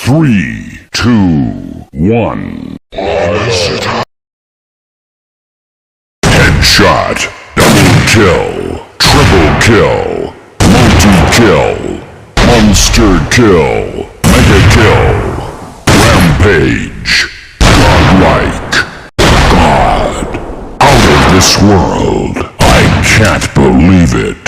3, 2, 1. Headshot. Double kill. Triple kill. Multi-kill. Monster kill. Mega kill. Rampage. Godlike. God. Out of this world. I can't believe it.